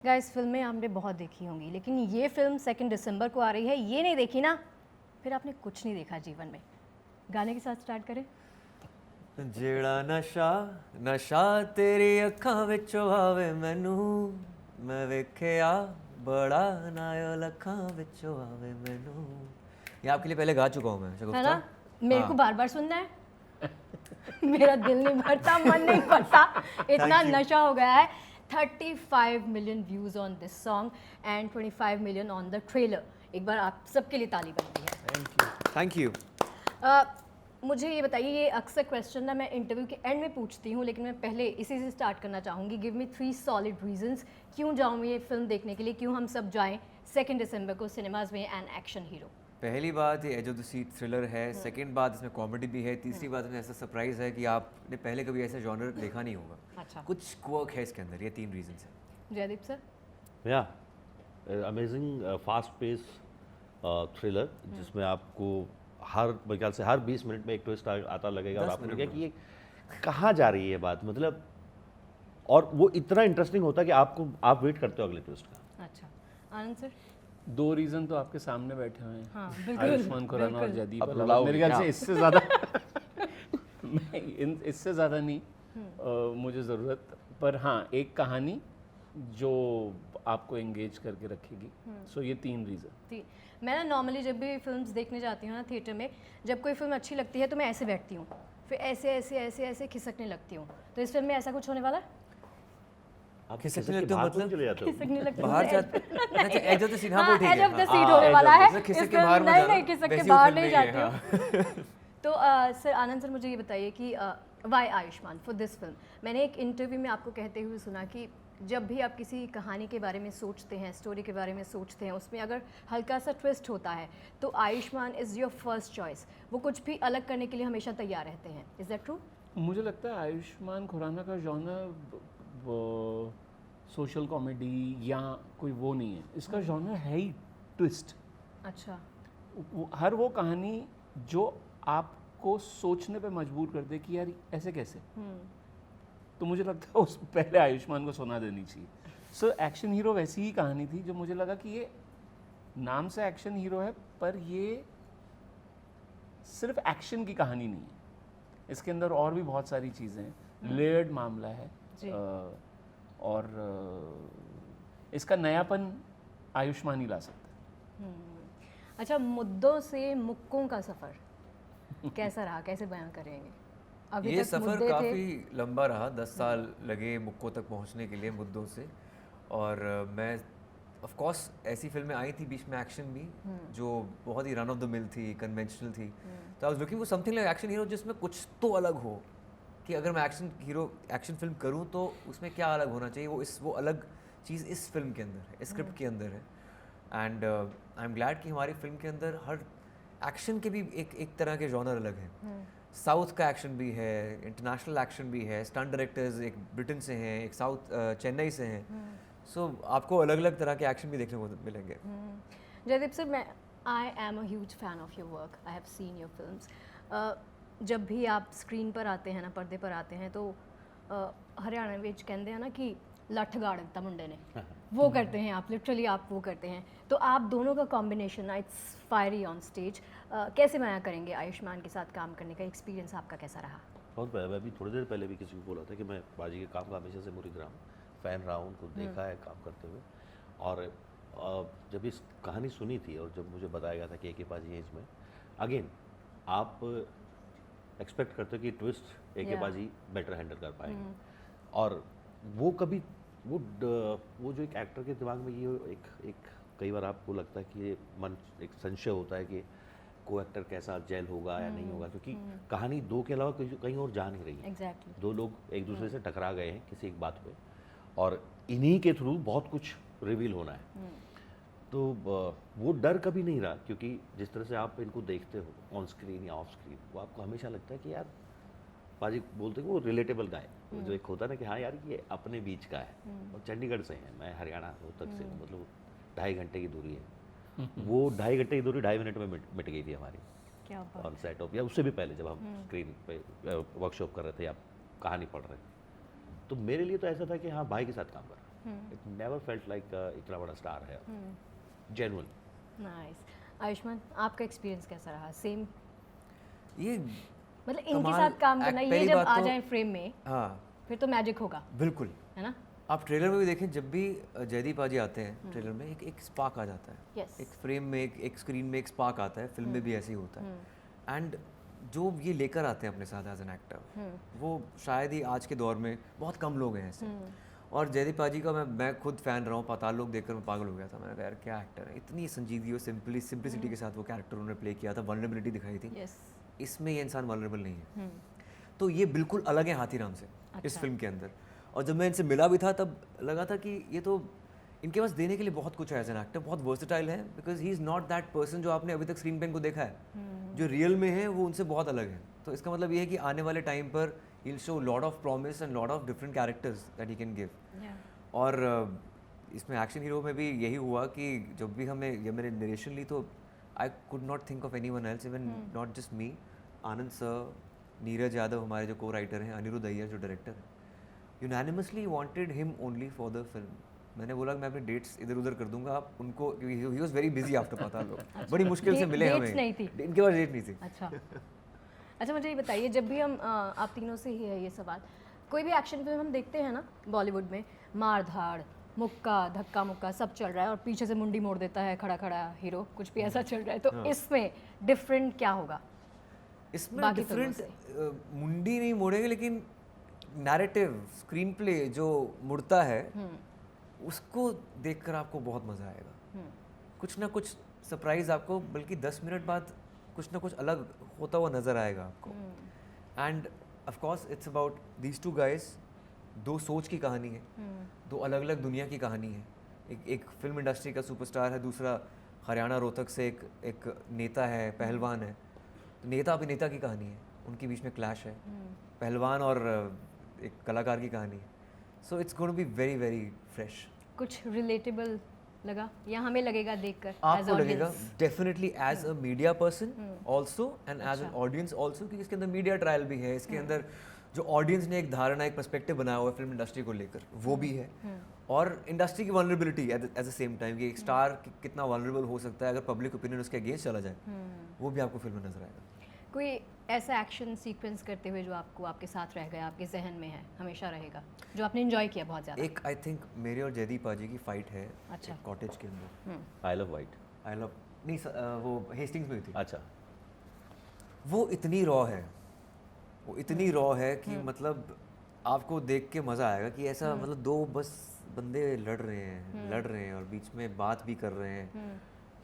Guys फिल्में आपने बहुत देखी होंगी, लेकिन ये फिल्म 2 दिसंबर को आ रही है, ये नहीं देखी ना फिर आपने कुछ नहीं देखा जीवन में। गाने के साथ स्टार्ट करें। ਜਿਹੜਾ ਨਸ਼ਾ ਤੇਰੀ ਅੱਖਾਂ ਵਿੱਚੋਂ ਆਵੇ ਮੈਨੂੰ ਮੈਂ ਵੇਖਿਆ ਬੜਾ ਨਾਇਓ ਲੱਖਾਂ ਵਿੱਚੋਂ ਆਵੇ ਮੈਨੂੰ। ये आपके लिए पहले गा चुका हूँ मैं है शगुफ्ता। ना, मेरे को बार बार सुनना है। मेरा दिल नहीं भरता, मन नहीं भरता, इतना नशा हो गया है। 35 million views on this song and 25 million on the trailer. एक बार आप सबके लिए ताली बनती है। Thank you. मुझे ये बताइए, ये अक्सर क्वेश्चन ना मैं इंटरव्यू के एंड में पूछती हूँ, लेकिन मैं पहले इसी से स्टार्ट करना चाहूँगी। गिव मी 3 सॉलिड रीजंस क्यों जाऊँ ये फिल्म देखने के लिए, क्यों हम सब जाएं 2 दिसंबर को सिनेमाज में एन एक्शन हीरो। पहली बात ये edge of the seat thriller है, सेकंड बात इसमें कॉमेडी भी है, तीसरी बात इसमें ऐसा सरप्राइज है कि आपने पहले कभी ऐसा जॉनर देखा नहीं होगा। अच्छा, कुछ क्वर्क है इसके अंदर। ये 3 रीजंस हैं। जयदीप सर। या अमेजिंग फास्ट पेस थ्रिलर जिसमें आपको मेरे ख्याल से हर 20 मिनट में एक ट्विस्ट आता लगेगा और 10 आपको मिनट लगेगा कि ये कहाँ जा रही है बात, मतलब और वो इतना इंटरेस्टिंग होता है कि आप वेट करते हो अगले ट्विस्ट का। अच्छा, आनंद सर। 2 रीजन तो आपके सामने बैठे हुए हैं। हाँ, बिल्कुल, आयुष्मान खुराना और जयदीप अब अलावा। मेरे ख्याल क्या? से इससे ज़्यादा इससे ज़्यादा नहीं मुझे ज़रूरत। पर हाँ, एक कहानी जो आपको एंगेज करके रखेगी। सो ये 3 रीज़न। मैं ना नॉर्मली जब भी फिल्म्स देखने जाती हूँ ना थिएटर में, जब कोई फिल्म अच्छी लगती है तो मैं ऐसे बैठती हूँ, फिर ऐसे ऐसे ऐसे ऐसे खिसकने लगती हूँ। तो इस फिल्म में ऐसा कुछ होने वाला है? आप खिसकने खिसक के लगते हो बाहर मतलब? क्यों चले जाते हो? खिसकने लगती हूँ। बाहर जाते अच्छा एज ऑफ द सीट। हाँ वो ठीक एज है। ऑफ द हाँ, सीट होने edge वाला of the है। मतलब खिसक इस के फिल्म- बाहर मत नहीं जाना, नहीं, खिसक के वैसी बाहर फिल्म नहीं नहीं है, जाती हूँ। तो सर आनंद सर, मुझे ये बताइए कि why Ayushmann for this film. मैंने एक इंटरव्यू में आपको कहते हुए सुना कि जब भी आप किसी कहानी के बारे में सोचते हैं, स्टोरी के बारे में सोचते हैं, उसमें अगर हल्का सा ट्विस्ट होता है तो Ayushman is your first choice. वो कुछ भी अलग करने के लिए हमेशा तैयार रहते हैं। Is that true? मुझे लगता है आयुष्मान खुराना का जॉनर सोशल कॉमेडी या कोई वो नहीं है। इसका जॉनर है ही ट्विस्ट। अच्छा। हर वो कहानी जो आपको सोचने पे मजबूर कर दे कि यार ऐसे कैसे। तो मुझे लगता है उस पहले आयुष्मान को सुना देनी चाहिए। सो एक्शन हीरो वैसी ही कहानी थी जो मुझे लगा कि ये नाम से एक्शन हीरो है, पर ये सिर्फ एक्शन की कहानी नहीं है। इसके अंदर और भी बहुत सारी चीज़ें हैं। लेयर्ड मामला है। जी। और इसका नयापन आयुष्मान ही ला सकता है। अच्छा, मुद्दों से मुक्कों का सफ़र कैसा रहा, कैसे बयान करेंगे? अभी ये तक सफ़र मुद्दे थे। काफ़ी लंबा रहा। 10 साल लगे मुक्को तक पहुंचने के लिए मुद्दों से। और मैं ऑफ कोर्स ऐसी फिल्में आई थी बीच में एक्शन भी जो बहुत ही रन ऑफ द मिल थी, कन्वेंशनल थी। तो I was looking for something like action hero जिसमें कुछ तो अलग हो, कि अगर मैं एक्शन फिल्म करूं तो उसमें क्या अलग होना चाहिए। वो अलग चीज़ इस फिल्म के अंदर है, इस स्क्रिप्ट के अंदर है। एंड आई एम ग्लैड कि हमारी फिल्म के अंदर हर एक्शन के भी एक तरह के जॉनर अलग हैं। साउथ का एक्शन भी है, इंटरनेशनल एक्शन भी है, स्टंट डायरेक्टर्स एक ब्रिटेन से हैं, एक साउथ चेन्नई से हैं। सो आपको अलग अलग तरह के एक्शन भी देखने को मिलेंगे। जयदीप सर, मैं आई am a huge fan of your work. I have seen your films. जब भी आप स्क्रीन पर आते हैं ना, पर्दे पर आते हैं, तो हरियाणा ਵਿੱਚ ਕਹਿੰਦੇ हैं ना कि लठ गाड़ दिता मुंडे ने, वो करते हैं आप, लिटरली आप वो करते हैं। तो आप दोनों का combination it's fiery on stage. कैसे बयां करेंगे आयुष्मान के साथ काम करने का एक्सपीरियंस आपका कैसा रहा? बहुत बढ़िया। मैं अभी थोड़ी देर पहले भी किसी को बोला था कि मैं बाजी के काम का हमेशा से मुरीद रहा हूँ, फ़ैन रहा हूँ, उनको देखा है काम करते हुए। और जब इस कहानी सुनी थी और जब मुझे बताया गया था कि AK बाजी एज में, अगेन आप एक्सपेक्ट करते हो कि ट्विस्ट AK बाजी बेटर हैंडल कर पाएंगे। और वो कभी वो जो एक एक्टर के दिमाग में ये एक कई बार आपको लगता है कि ये मन एक संशय होता है कि को एक्टर कैसा जेल होगा या नहीं होगा, क्योंकि कहानी 2 के अलावा कहीं और जा नहीं रही है। एग्जैक्टली। 2 लोग एक दूसरे से टकरा गए हैं किसी एक बात पे और इन्हीं के थ्रू बहुत कुछ रिवील होना है। तो वो डर कभी नहीं रहा, क्योंकि जिस तरह से आप इनको देखते हो ऑन स्क्रीन या ऑफ स्क्रीन, वो आपको हमेशा लगता है कि यार बाजी बोलते हैं वो रिलेटेबल गाय, जो एक होता है ना कि हाँ यार ये अपने बीच का है। और चंडीगढ़ से है, मैं हरियाणा रोहतक से हूँ, मतलब 2.5 घंटे की दूरी है। वो 2.5 घंटे की दूरी 2.5 मिनट में मिट गई थी हमारी क्या बात। ऑन सेट ऑफ, या उससे भी पहले जब हम स्क्रीन पे वर्कशॉप कर रहे थे या कहानी पढ़ रहे थे। तो मेरे लिए तो ऐसा था कि हाँ भाई के साथ काम कर रहा हूँ। इट नेवर फेल्ट लाइक इतना बड़ा स्टार है जेन्युइन। नाइस। आयुष्मान, आपका एक्सपीरियंस कैसा रहा? सेम, ये मतलब इनके कमाल साथ काम करना, ये पहली जब बात आ तो- जाए फ्रेम में हाँ फिर तो मैजिक होगा, बिल्कुल। है ना? आप ट्रेलर में भी देखें, जब भी जयदीप पाजी आते हैं ट्रेलर में एक स्पार्क आ जाता है। Yes. एक फ्रेम में एक स्क्रीन में एक स्पार्क आता है, फिल्म में भी ऐसे ही होता है। एंड जो ये लेकर आते हैं अपने साथ एज एन एक्टर, वो शायद ही आज के दौर में बहुत कम लोग हैं ऐसे। और जयदीप पाजी का मैं खुद फैन रहा हूँ, पाताल लोक देखकर मैं पागल हो गया था। मैंने कहा यार क्या एक्टर है, इतनी संजीदगी और सिंप्लिसिटी के साथ वो कैरेक्टर उन्होंने प्ले किया था, वल्नरेबिलिटी दिखाई थी। यस। इसमें ये इंसान वल्नरेबल नहीं है। तो ये बिल्कुल अलग है हाथीराम से इस अच्छा। फिल्म के अंदर। और जब मैं इनसे मिला भी था तब लगा था कि ये तो इनके पास देने के लिए बहुत कुछ है एज एन एक्टर, बहुत वर्सेटाइल है। Because he is not that person जो आपने अभी तक स्क्रीन पे इनको देखा है। जो रियल में है वो उनसे बहुत अलग है। तो इसका मतलब ये है कि आने वाले टाइम पर he will show lot of promise and lot of different characters that he can give. और इसमें एक्शन हीरो में भी यही हुआ कि जब भी हमें ये मैंने नरेशन ली तो I could not think of anyone else, even not just me. Anand sir, Neeraj Yadav हमारे जो को राइटर हैं, अनिरुद्ध अय्यर जो डायरेक्टर हैं, unanimously wanted him only for the film. मैंने बोला कि मैं अपनी डेट्स इधर उधर कर दूंगा, आप उनको, he was very busy after पता लो। बड़ी मुश्किल से मिले Dates हमें। नहीं थी। इनके पास डेट नहीं थी। अच्छा। अच्छा, मुझे ये बताइए, जब भी हम आप तीनों से ही है ये सवाल, कोई भी एक्शन फिल्म हम देखते हैं ना बॉलीवुड में, मार धाड़, मुक्का धक्का मुक्का सब चल रहा है और पीछे से मुंडी मोड़ देता है खड़ा खड़ा हीरो, कुछ भी ऐसा चल रहा है, तो इसमें डिफरेंट क्या होगा? इसमें बाकी फिल्मों डिफरेंट मुंडी नहीं मोड़ेंगे, लेकिन नैरेटिव स्क्रीन प्ले जो मुड़ता है उसको देखकर आपको बहुत मज़ा आएगा। कुछ ना कुछ सरप्राइज आपको, बल्कि 10 मिनट बाद कुछ ना कुछ अलग होता हुआ नज़र आएगा आपको। End of course it's about these two guys. दो सोच की कहानी है, दो अलग अलग दुनिया की कहानी है। एक फिल्म इंडस्ट्री का सुपरस्टार है, दूसरा हरियाणा रोहतक से एक नेता है, पहलवान है। तो नेता अभिनेता की कहानी है, उनके बीच में क्लैश है। पहलवान और एक कलाकार की कहानी है। So it's going to be very very fresh. कुछ रिलेटेबल लगा या हमें लगेगा देखकर आपको लगेगा definitely as a media person also and as an audience also, क्योंकि इसके अंदर मीडिया ट्रायल भी है। इसके अंदर जो ऑडियंस ने एक धारणा, एक पर्सपेक्टिव बनाया हुआ है फिल्म इंडस्ट्री को लेकर, वो भी है। और इंडस्ट्री की vulnerability at the same time, कि एक स्टार कितना वल्नरेबल हो सकता है अगर पब्लिक ओपिनियन उसके अगेंस्ट चला जाए, वो भी आपको फिल्म में नजर आएगा। कोई ऐसा एक्शन सीक्वेंस करते हुए जो आपको आपके साथ रह गया, आपके जहन में है, हमेशा रहेगा, जो आपने एंजॉय किया बहुत ज़्यादा? एक आई थिंक मेरे और जयदीप पाजी की फाइट है अच्छा। कॉटेज के अंदर। I love white. I love नहीं वो हेस्टिंग्स में हुई थी। अच्छा। वो इतनी रॉ है, वो इतनी रॉ है कि मतलब आपको देख के मज़ा आएगा कि ऐसा, मतलब दो बस बंदे लड़ रहे हैं और बीच में बात भी कर रहे हैं।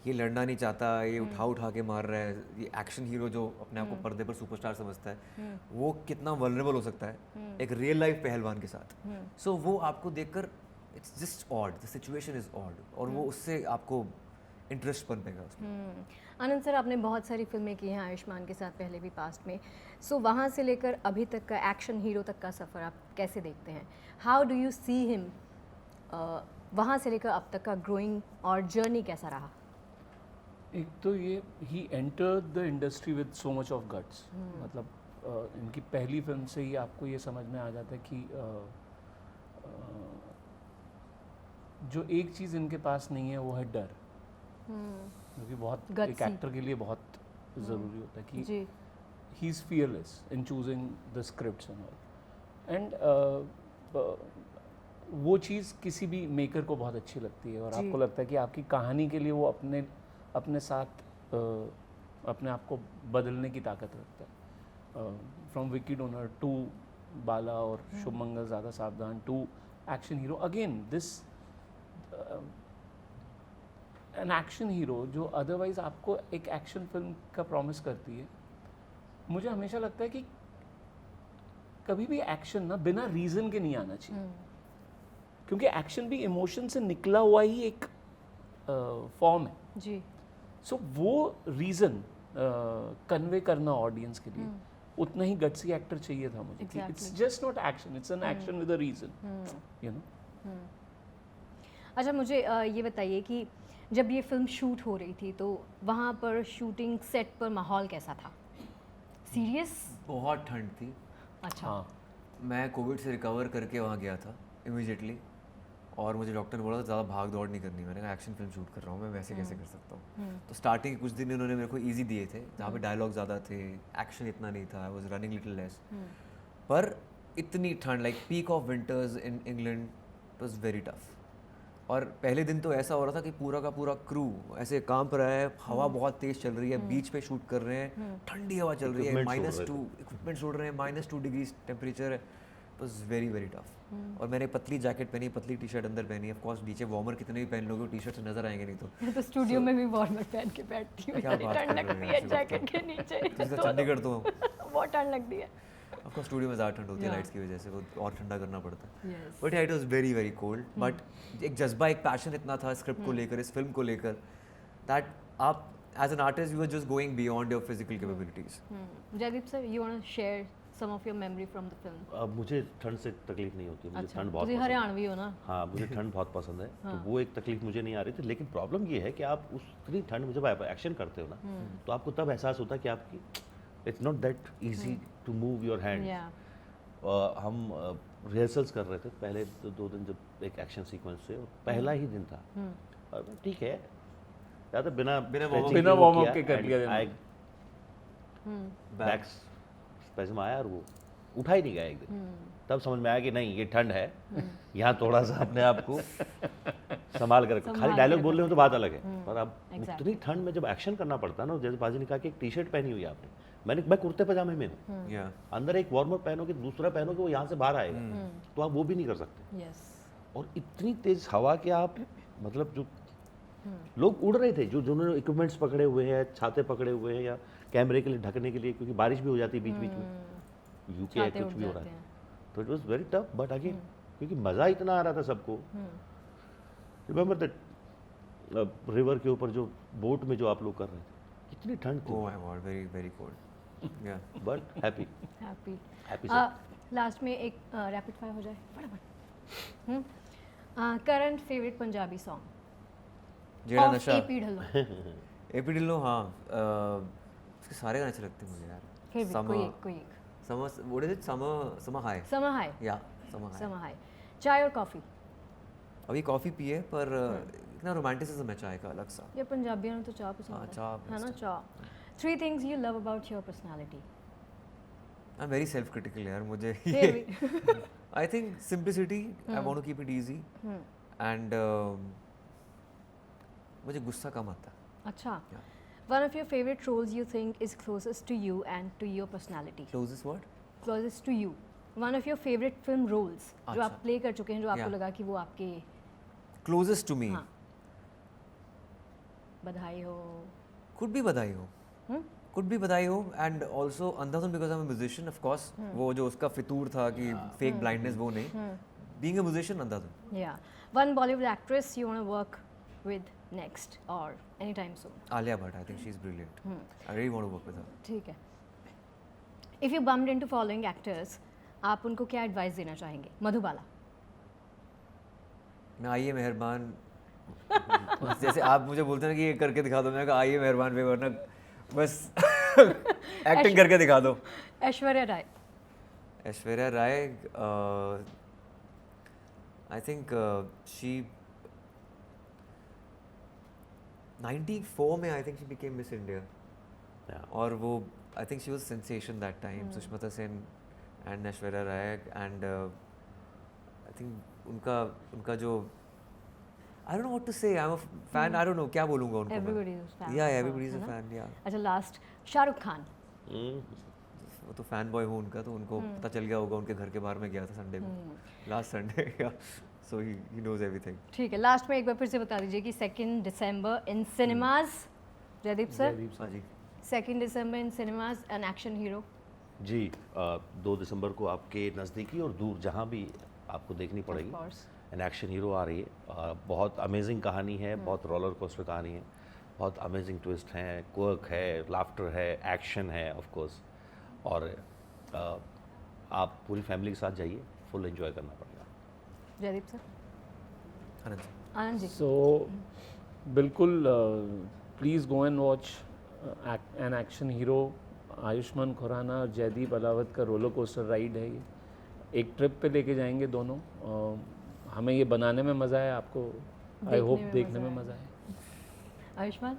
ये लड़ना नहीं चाहता, ये उठा के मार रहा है। ये एक्शन हीरो जो अपने आप को पर्दे पर सुपरस्टार समझता है, वो कितना वल्नरेबल हो सकता है एक रियल लाइफ पहलवान के साथ। सो वो आपको देखकर it's just odd, the situation is odd, और वो उससे आपको इंटरेस्ट बन पाएगा उसमें। आनंद सर, आपने बहुत सारी फिल्में की हैं आयुष्मान के साथ पहले भी पास्ट में, सो वहाँ से लेकर अभी तक का एक्शन हीरो तक का सफ़र आप कैसे देखते हैं? How do you see him, वहाँ से लेकर अब तक का ग्रोइंग और जर्नी कैसा रहा? एक तो ये he entered the industry with so much of guts. मतलब इनकी पहली फिल्म से ही आपको ये समझ में आ जाता है कि जो एक चीज़ इनके पास नहीं है वो है डर, क्योंकि बहुत एक Gutsy. एक्टर के लिए बहुत ज़रूरी होता है कि जी। He is fearless in choosing the scripts and all. And वो चीज़ किसी भी मेकर को बहुत अच्छी लगती है, और जी। आपको लगता है कि आपकी कहानी के लिए वो अपने साथ अपने आप को बदलने की ताकत रखता है। From Vicky Donor to Bala और Shubh Mangal Zyada Saavdhan to action hero, again this an action hero जो अदरवाइज आपको एक एक्शन फिल्म का प्रॉमिस करती है। मुझे हमेशा लगता है कि कभी भी एक्शन ना बिना रीज़न के नहीं आना चाहिए, क्योंकि एक्शन भी इमोशन से निकला हुआ ही एक फॉर्म है। जी। सो वो रीज़न कन्वे करना ऑडियंस के लिए उतना ही गट्सी एक्टर चाहिए था मुझे। कि it's just not action, it's an action with a reason, you know. अच्छा, मुझे ये बताइए कि जब ये फिल्म शूट हो रही थी तो वहाँ पर शूटिंग सेट पर माहौल कैसा था? सीरियस? बहुत ठंड थी। अच्छा। हाँ, मैं कोविड से रिकवर करके वहाँ गया था इमीडिएटली, और मुझे डॉक्टर ने बोला था ज़्यादा भाग दौड़ नहीं करनी। मैंने कहा एक्शन फिल्म शूट कर रहा हूँ मैं, वैसे कैसे कर सकता हूँ। तो स्टार्टिंग के कुछ दिन इन्होंने मेरे को ईजी दिए थे, जहाँ पे डायलॉग ज़्यादा थे, एक्शन इतना नहीं था, I was running little less. पर इतनी ठंड, like peak of winters in England, it was very tough. और पहले दिन तो ऐसा हो रहा था कि पूरा का पूरा क्रू ऐसे काम पर आया है, हवा बहुत तेज़ चल रही है, बीच पे शूट कर रहे हैं, ठंडी हवा चल रही है, -2 इक्विपमेंट्स उड़ रहे हैं, -2 डिग्री टेम्परेचर है। It was very very tough. और मैंने पतली जैकेट पहनी, पतली टी शर्ट अंदर पहनी। ऑफ कोर्स नीचे वार्मर कितने भी पहन लोगे टी शर्ट से नजर आएंगे नहीं तो। मैं तो स्टूडियो में भी वार्मर पहन के बैठती हूँ, क्या इतनी बात ठंड कर रहे लगती हो है ऐसे जैकेट के नीचे। जिसका चंडीगढ़ तो बहुत ठंड लगती है। ऑफ कोर्स स्टूडियो में ज़्यादा ठंड होती है Yeah. लाइट्स की वजह से, वो और ठंडा करना पड़ता है। Yes. But it was very very cold. But एक जज्बा, एक पैशन इतना था स्क्रिप्ट को लेकर, इस फिल्म को लेकर, दैट आप as an artist you are just going beyond your physical capabilities. Jaideep sir, you want to share some of your memory from the film? अब मुझे ठंड से तकलीफ नहीं होती, मुझे अच्छा, ठंड बहुत ਤੁਸੀਂ पसंद है। हरियाणवी हो ना? हाँ, मुझे ठंड बहुत पसंद है, तो वो एक तकलीफ मुझे नहीं आ रही थी। लेकिन प्रॉब्लम ये है कि आप उतनी ठंड में जब आप एक्शन करते हो ना, तो आपको तब एहसास होता है कि आपकी it's not that easy to move your hand. या हम रिहर्सल्स कर रहे थे पहले 2 दिन, जब एक एक्शन सीक्वेंस से, और पहला ही दिन था, और मैं, ठीक है या तो बिना warm up के कर लिया मैंने। बैक स्पैज़म आया और वो उठा ही नहीं गया एक दिन। तब समझ में आया कि नहीं, ये ठंड है, यहाँ थोड़ा सा अपने आप को संभाल कर, खाली डायलॉग बोल रहे हो तो बात अलग है, पर अब उतनी ठंड में जब एक्शन करना पड़ता है ना, जैसे बाजी ने कहा कि एक टी शर्ट पहनी हुई है आपने, मैं कुर्ते पजामे में हूँ, या अंदर एक वार्मर पहनोगे, दूसरा पहनोगे, वो यहाँ से बाहर आएगा, तो आप वो भी नहीं कर सकते। यस। और इतनी तेज हवा कि आप, मतलब जो लोग उड़ रहे थे, जो जिन्होंने इक्विपमेंट्स पकड़े हुए हैं, छाते पकड़े हुए हैं, या कैमरे के लिए ढकने के लिए, क्योंकि बारिश भी हो जाती है बीच बीच में, यूके है, छाते कुछ उड़ भी हो जाते रहा है, हैं। तो it was very tough. But again, क्योंकि मज़ा इतना आ रहा था सबको। रिमेंबर दैट रिवर के ऊपर जो बोट में जो आप लोग कर रहे थे, कितनी ठंड ओह थी, my god, very very cold. Yeah but happy happy. Happy. Last में एक रैपिड फायर हो जाए फटाफट। करंट फेवरेट पंजाबी सॉन्ग जेड़ा नशा, एपी ढिल्लों? एपी ढिल्लों, हाँ उसके सारे गाने अच्छे लगते हैं मुझे यार। फिर भी कोई एक। Summer, what is it, summer high, summer high. या समर हाई। Summer high. चाय और कॉफी? अभी कॉफ़ी पिए, पर इतना रोमांटिसिज्म है चाय का अलग सा। ये पंजाबियों ने तो चाय पसंद हाँ, है, चाय है ना? best chai. 3 things you love about your personality? I am very self critical यार, मुझे फिर भी। I think simplicity, I want to keep it easy, and मुझे गुस्सा कम आता है। अच्छा। Yeah. One of your favorite roles you think is closest to you and to your personality? Closest word, Closest to you. One of your favorite film roles जो अच्छा। आप play कर चुके हैं, जो आपको Yeah. लगा कि वो आपके, क्लोजेस्ट टू मी, हाँ, बधाई हो। कुड भी बधाई हो, कुड भी बधाई हो, and also Andhadhun, because I am a musician, of course वो जो उसका फितूर था कि फेक ब्लाइंडनेस, वो नहीं, being a musician Andhadhun. Yeah. One Bollywood actress you want to work with next or anytime soon? Alia Bhatt, I think she is brilliant, I really want to work with her. ठीक है। If you bumped into following actors, आप उनको क्या advice देना चाहेंगे? मधुबाला? मैं आइए मेहरबान, जैसे आप मुझे बोलते हैं ना कि ये करके दिखा दो, मैं कहा आइए मेहरबान वे, वरना बस एक्टिंग करके दिखा दो। Aishwarya Rai? Aishwarya Rai, I think she 94 में, I think she became Miss India, और वो I think she was sensation that time, Sushmita Sen and Aishwarya Rai, and I think उनका जो, I don't know what to say, I am a fan, I don't know क्या बोलूंगा उनको। Everybody is a fan. या हाँ, everybody is है अ ना? फैन, या अच्छा, लास्ट शाहरुख खान? वो तो फैन बॉय हूँ उनका, तो उनको पता चल गया होगा, उनके घर के बाहर में गया था संडे को, लास्ट संडे, या सो ही नोज एवरीथिंग। ठीक है, लास्ट में एक बार फिर से बता दीजिए कि 2 दिसंबर इन सिनेमाज, जयदीप सर, हाँ जी, 2 दिसंबर इन सिनेमाज, एन एक्शन हीरो। जी 2 दिसंबर को आपके नज़दीकी और दूर जहाँ भी आपको देखनी पड़ेगी, कोर्स। एन एक्शन हीरो आ रही है। बहुत अमेजिंग कहानी है, बहुत रोलर कोस्टर कहानी है, बहुत अमेजिंग ट्विस्ट हैं, क्वर्क है, लाफ्टर है, एक्शन है ऑफ कोर्स, और आप पूरी फैमिली के साथ जाइए, फुल एंजॉय करना पड़ेगा। जयदीप सर? आनंद जी। आनंद जी? सो बिल्कुल, please go and watch an action hero. Ayushmann Khurrana और जयदीप अलावत का रोलर कोस्टर राइड है ये, एक ट्रिप पे लेके जाएंगे दोनों। हमें ये बनाने में मज़ा आया, आपको आई होप में देखने में मज़ा मज़ा आए। आयुष्मान?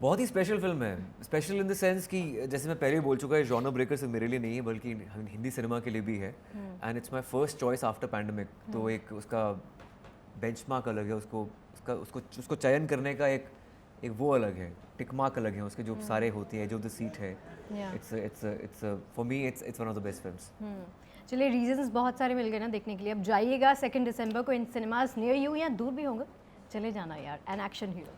बहुत ही स्पेशल फिल्म है, स्पेशल इन द सेंस कि जैसे मैं पहले ही बोल चुका है, जॉनर ब्रेकर सिर्फ मेरे लिए नहीं है बल्कि हिंदी सिनेमा के लिए भी है, and it's my first choice after pandemic. तो एक उसका बेंचमार्क अलग है, उसको चयन करने का एक वो अलग है, टिक मार्क अलग है उसके, जो सारे होती है, जो द सीट है। It's for me it's one of the best films. चलिए, रीजंस बहुत सारे मिल गए ना देखने के लिए। अब जाइएगा 2 दिसंबर को इन सिनेमाज नियर यू, या दूर भी होंगे, चले जाना यार। N action hero.